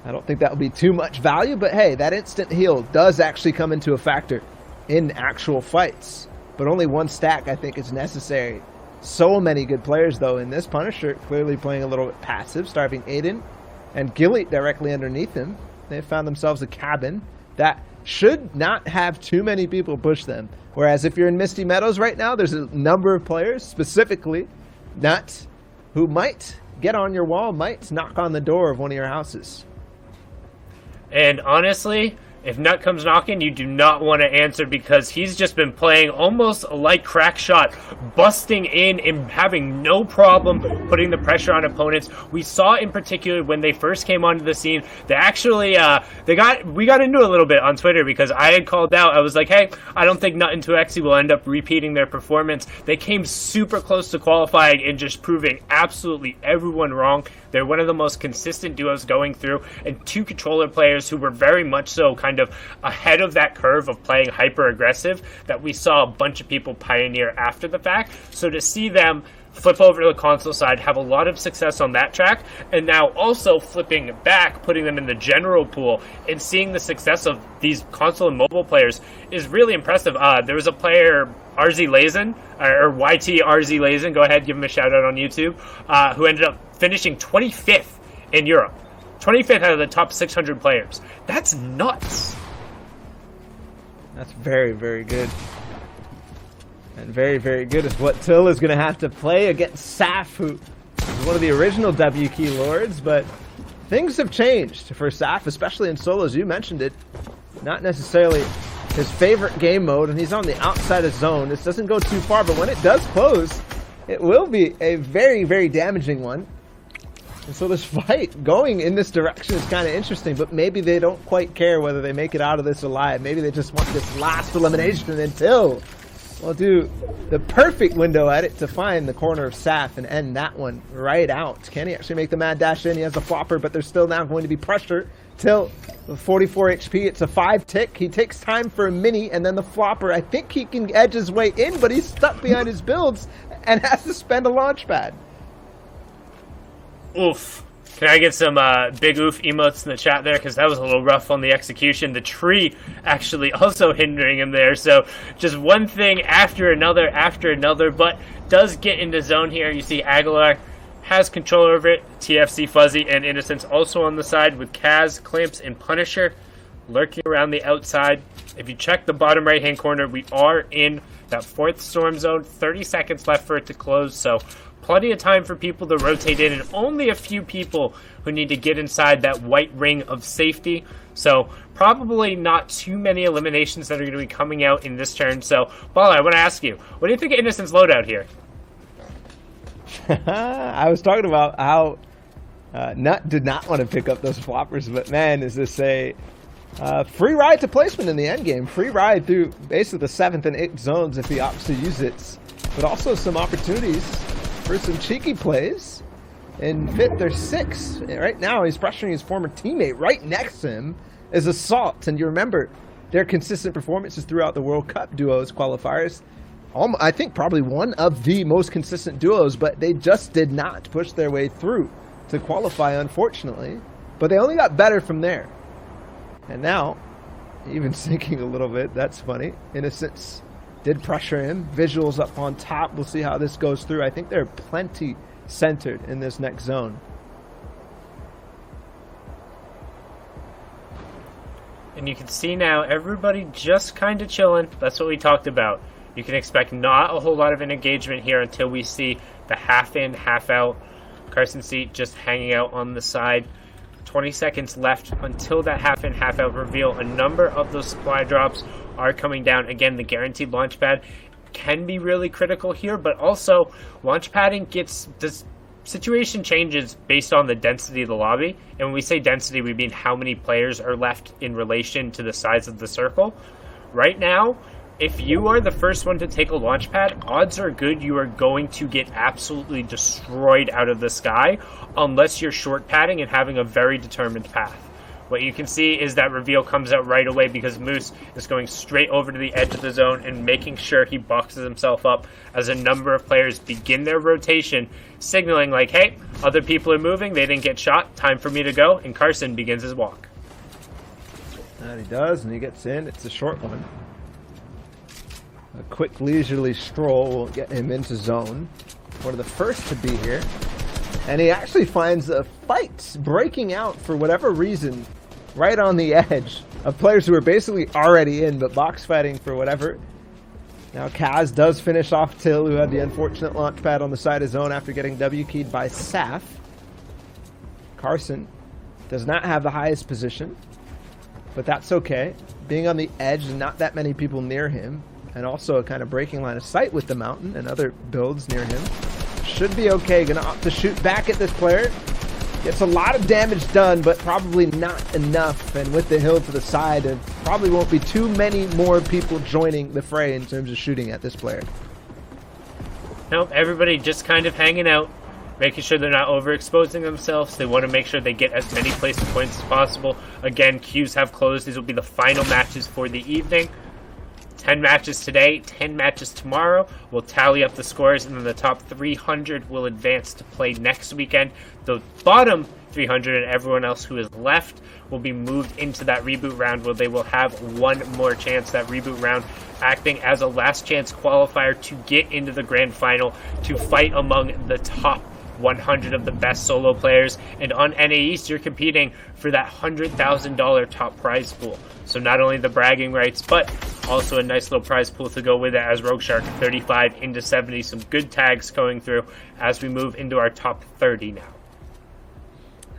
I don't think that would be too much value, but hey, that instant heal does actually come into a factor in actual fights. But only one stack, I think, is necessary. So many good players, though, in this. Punisher clearly playing a little bit passive, starving Aiden and Gilly directly underneath him. They found themselves a cabin that should not have too many people push them. Whereas if you're in Misty Meadows right now, there's a number of players, specifically Nut, who might get on your wall, might knock on the door of one of your houses. And honestly, if Nut comes knocking, you do not want to answer, because he's just been playing almost like Crackshot, busting in and having no problem putting the pressure on opponents. We saw in particular when they first came onto the scene, they actually we got into it a little bit on Twitter, because I had called out, I was like, hey, I don't think Nut and 2xe will end up repeating their performance. They came super close to qualifying and just proving absolutely everyone wrong. They're one of the most consistent duos going through, and two controller players who were very much so kind of ahead of that curve of playing hyper aggressive that we saw a bunch of people pioneer after the fact. So to see them flip over to the console side, have a lot of success on that track, and now also flipping back, putting them in the general pool, and seeing the success of these console and mobile players is really impressive. There was a player, RZ Lazen, or YT RZ Lazen, go ahead, give him a shout out on YouTube, who ended up finishing 25th in Europe. 25th out of the top 600 players. That's nuts. That's very, very good. And very, very good is what Till is going to have to play against Saf, who is one of the original W Key Lords, but things have changed for Saf, especially in solos. You mentioned it. Not necessarily his favorite game mode, and he's on the outside of zone. This doesn't go too far, but when it does close, it will be a very, very damaging one. And so this fight going in this direction is kind of interesting, but maybe they don't quite care whether they make it out of this alive. Maybe they just want this last elimination until we'll do the perfect window at it to find the corner of Saf and end that one right out. Can he actually make the mad dash in? He has the flopper, but there's still now going to be pressure. Till with 44 HP, it's a 5 tick. He takes time for a mini, and then the flopper. I think he can edge his way in, but he's stuck behind his builds and has to spend a launch pad. Oof. Can I get some big oof emotes in the chat there? Because that was a little rough on the execution. The tree actually also hindering him there. So just one thing after another, but does get into zone here. You see Aguilar has control over it. TFC, Fuzzy, and Innocence also on the side with Kaz, Clamps, and Punisher lurking around the outside. If you check the bottom right-hand corner, we are in that 4th storm zone. 30 seconds left for it to close, so plenty of time for people to rotate in, and only a few people who need to get inside that white ring of safety. So probably not too many eliminations that are going to be coming out in this turn. So, Bala, I want to ask you, what do you think of Innocent's loadout here? I was talking about how Nut did not want to pick up those floppers, but man, is this a free ride to placement in the end game. Free ride through basically the 7th and 8th zones if he opts to use it. But also some opportunities for some cheeky plays. In 5th or 6th, right now he's pressuring his former teammate. Right next to him is Assault. And you remember their consistent performances throughout the World Cup duos qualifiers. I think probably one of the most consistent duos, but they just did not push their way through to qualify, unfortunately. But they only got better from there. And now, even sinking a little bit, that's funny. Innocence did pressure him. Visuals up on top. We'll see how this goes through. I think they're plenty centered in this next zone. And you can see now everybody just kind of chilling. That's what we talked about. You can expect not a whole lot of an engagement here until we see the half in, half out. Carson Seat just hanging out on the side. 20 seconds left until that half in, half out reveal. A number of those supply drops are coming down. Again, the guaranteed launch pad can be really critical here, but also launch padding gets this situation changes based on the density of the lobby. And when we say density, we mean how many players are left in relation to the size of the circle. Right now, if you are the first one to take a launch pad, odds are good you are going to get absolutely destroyed out of the sky unless you're short padding and having a very determined path. What you can see is that reveal comes out right away because Moose is going straight over to the edge of the zone and making sure he boxes himself up as a number of players begin their rotation, signaling like, hey, other people are moving, they didn't get shot, time for me to go, and Carson begins his walk. And he does, and he gets in. It's a short one. A quick leisurely stroll will get him into zone. One of the first to be here. And he actually finds a fight breaking out for whatever reason right on the edge of players who are basically already in, but box fighting for whatever. Now Kaz does finish off Till, who had the unfortunate launch pad on the side of zone after getting W-keyed by Saf. Carson does not have the highest position, but that's okay. Being on the edge and not that many people near him, and also a kind of breaking line of sight with the mountain and other builds near him, should be okay. Gonna opt to shoot back at this player. Gets a lot of damage done, but probably not enough. And with the hill to the side, there probably won't be too many more people joining the fray in terms of shooting at this player. Nope, everybody just kind of hanging out, making sure they're not overexposing themselves. They want to make sure they get as many placement points as possible. Again, queues have closed. These will be the final matches for the evening. 10 matches today, 10 matches tomorrow. We'll tally up the scores, and then the top 300 will advance to play next weekend. The bottom 300 and everyone else who is left will be moved into that reboot round, where they will have one more chance. That reboot round acting as a last chance qualifier to get into the grand final, to fight among the top 100 of the best solo players. And on NA East, you're competing for that $100,000 top prize pool. So not only the bragging rights, but also a nice little prize pool to go with it, as Rogue Shark 35 into 70. Some good tags going through as we move into our top 30 now.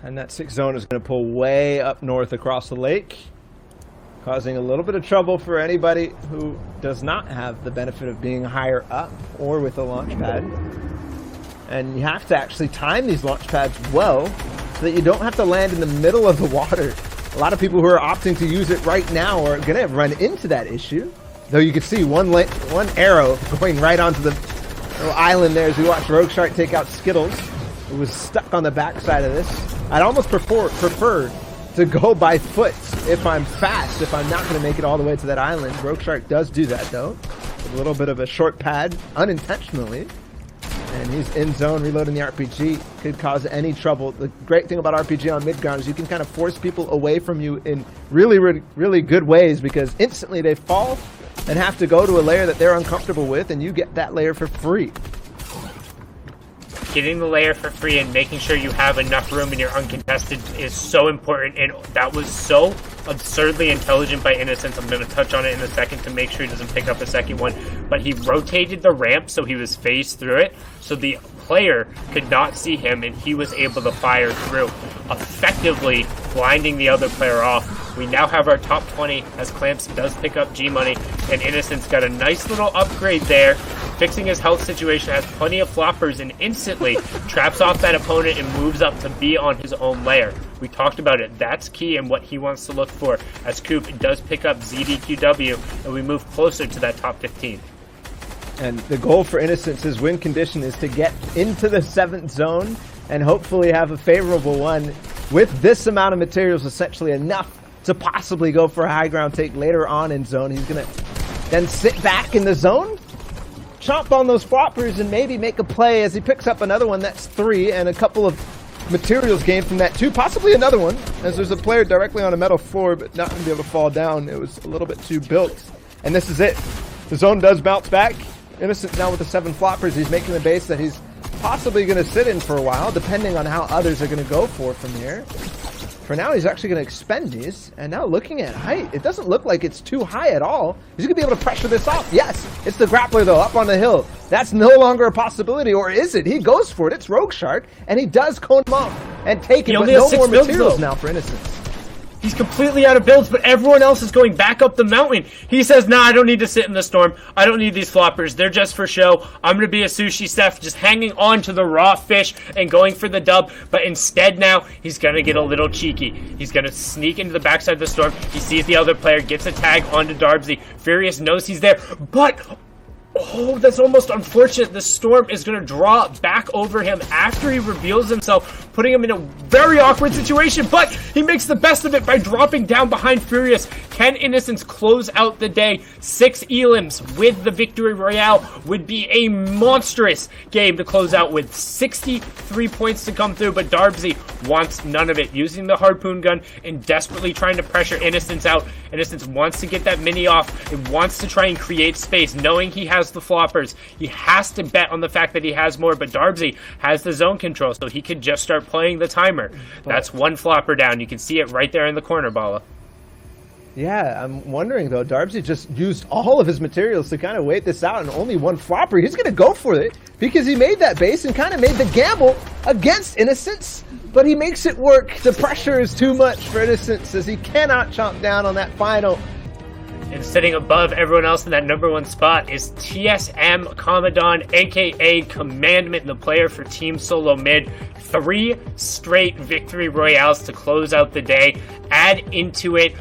And that 6th zone is going to pull way up north across the lake, causing a little bit of trouble for anybody who does not have the benefit of being higher up or with a launch pad. And you have to actually time these launch pads well so that you don't have to land in the middle of the water. A lot of people who are opting to use it right now are going to run into that issue. Though you can see one arrow going right onto the little island there as we watch Rogue Shark take out Skittles, who was stuck on the backside of this. I'd almost prefer to go by foot if I'm fast, if I'm not going to make it all the way to that island. Rogue Shark does do that, though. With a little bit of a short pad, unintentionally. And he's in zone, reloading the RPG. Could cause any trouble. The great thing about RPG on mid-ground is you can kind of force people away from you in really, really, really good ways, because instantly they fall and have to go to a layer that they're uncomfortable with, and you get that layer for free. Getting the layer for free and making sure you have enough room in your uncontested is so important, and that was so absurdly intelligent by Innocence. I'm going to touch on it in a second to make sure he doesn't pick up a second one, but he rotated the ramp so he was phased through it, so the player could not see him, and he was able to fire through, effectively blinding the other player off. We now have our top 20 as Clamps does pick up G-Money, and Innocence got a nice little upgrade there, fixing his health situation, has plenty of floppers, and instantly traps off that opponent and moves up to be on his own layer. We talked about it. That's key and what he wants to look for, as Coop does pick up ZDQW, and we move closer to that top 15. And the goal for Innocence's win condition is to get into the 7th zone and hopefully have a favorable one with this amount of materials, essentially enough to possibly go for a high ground take later on in zone. He's going to then sit back in the zone, chomp on those floppers, and maybe make a play as he picks up another one. That's 3, and a couple of materials gained from that 2, possibly another one, as there's a player directly on a metal floor, but not going to be able to fall down. It was a little bit too built, and this is it. The zone does bounce back. Innocent now with the 7 floppers. He's making the base that he's possibly going to sit in for a while, depending on how others are going to go from here. For now, he's actually going to expend these, and now looking at height, it doesn't look like it's too high at all. He's going to be able to pressure this off. Yes, it's the grappler, though, up on the hill. That's no longer a possibility, or is it? He goes for it. It's Rogue Shark, and he does cone him off and take it, but no more materials now for Innocence. He's completely out of builds, but everyone else is going back up the mountain. He says, nah, I don't need to sit in the storm. I don't need these floppers. They're just for show. I'm going to be a sushi chef, just hanging on to the raw fish and going for the dub. But instead now, he's going to get a little cheeky. He's going to sneak into the backside of the storm. He sees the other player, gets a tag onto Darbsy. Furious knows he's there, but Oh, that's almost unfortunate. The storm is going to draw back over him after he reveals himself, putting him in a very awkward situation, but he makes the best of it by dropping down behind Furious. Can Innocence close out the day? 6 elims with the victory royale would be a monstrous game to close out with. 63 points to come through, but Darbsy wants none of it. Using the harpoon gun and desperately trying to pressure Innocence out. Innocence wants to get that mini off. It wants to try and create space, knowing he has the floppers. He has to bet on the fact that he has more, but Darbsy has the zone control, so he could just start playing the timer. That's one flopper down. You can see it right there in the corner, Bala. Yeah, I'm wondering though, Darbsy just used all of his materials to kind of wait this out, and only one flopper. He's going to go for it because he made that base and kind of made the gamble against Innocence, but he makes it work. The pressure is too much for Innocence as he cannot chomp down on that final. And sitting above everyone else in that number 1 spot is TSM Commandant, aka Commandment, the player for Team Solo Mid. 3 straight victory royales to close out the day. Add into it